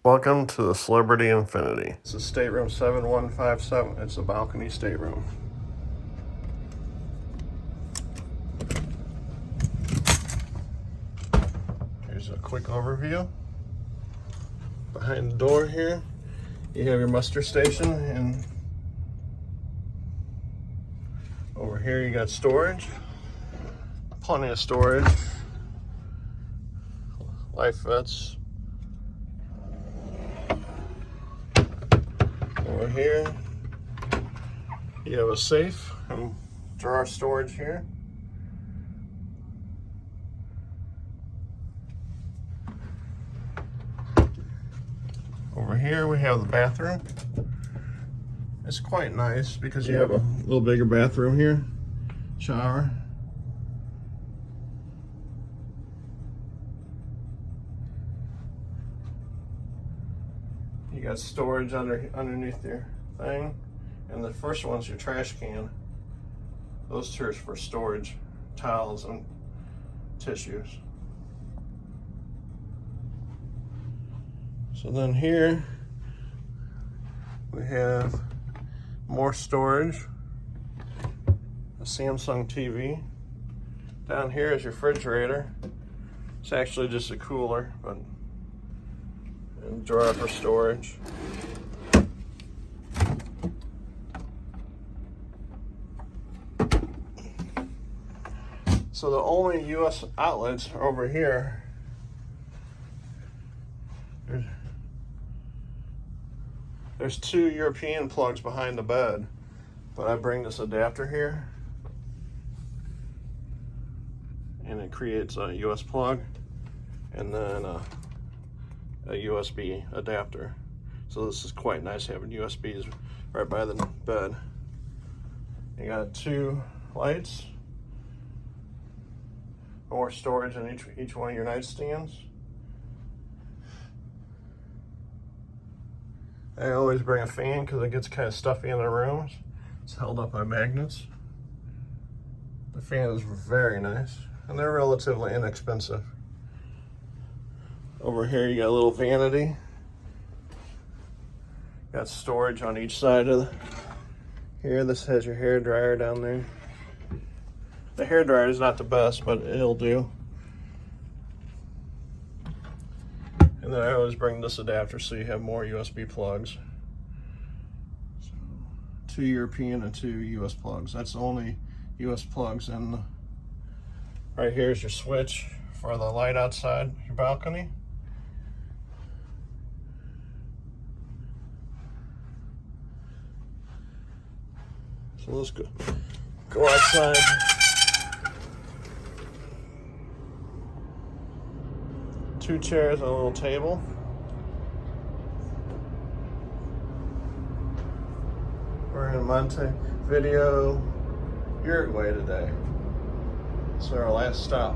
Welcome to the Celebrity Infinity. It's a stateroom 7157. It's a balcony stateroom. Here's a quick overview. Behind the door here, you have your muster station, and over here you got storage. Plenty of storage. Life vests. Over here, you have a safe and drawer storage here. Over here we have the bathroom. It's quite nice because you have a little bigger bathroom here, shower. You got storage underneath your thing, and the first one's your trash can. Those two are for storage, towels and tissues. So then here we have more storage, a Samsung TV. Down here is your refrigerator. It's actually just a cooler, but and drawer for storage. So the only US outlets are over here. There's two European plugs behind the bed, but I bring this adapter here and it creates a US plug and then a USB adapter. So this is quite nice having USBs right by the bed. You got two lights, more storage in each one of your nightstands. I always bring a fan because it gets kind of stuffy in the rooms. It's held up by magnets. The fan is very nice and they're relatively inexpensive. Over here you got a little vanity. Got storage on each side of here. This has your hair dryer down there. The hair dryer is not the best, but it'll do. And then I always bring this adapter so you have more USB plugs. So, two European and two US plugs. That's the only US plugs. And right here is your switch for the light outside your balcony. So let's go outside. Two chairs and a little table. We're in Montevideo, Uruguay today. It's our last stop.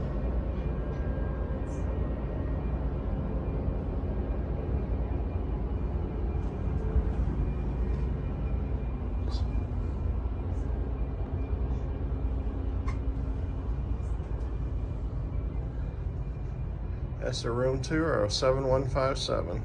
That's a room tour of 7157.